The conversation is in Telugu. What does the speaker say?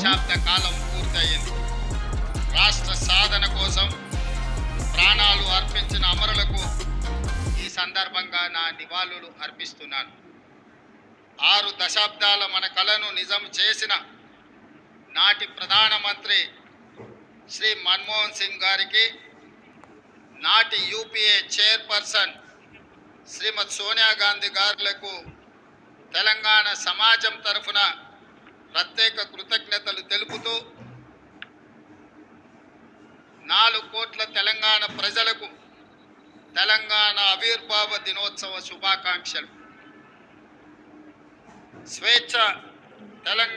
దశాబ్ద కాలం పూర్తయింది. రాష్ట్ర సాధన కోసం ప్రాణాలు అర్పించిన అమరులకు ఈ సందర్భంగా నా నివాళులు అర్పిస్తున్నాను. 6 దశాబ్దాల మన కలను నిజం చేసిన నాటి ప్రధానమంత్రి శ్రీ మన్మోహన్ సింగ్ గారికి, నాటి యూపీఏ చైర్పర్సన్ శ్రీమతి సోనియా గాంధీ గారులకు తెలంగాణ సమాజం తరఫున ప్రత్యేక కృతజ్ఞతలు తెలుపుతూ 4 కోట్ల తెలంగాణ ప్రజలకు తెలంగాణ ఆవిర్భావ దినోత్సవ శుభాకాంక్షలు. స్వేచ్ఛ తెలంగాణ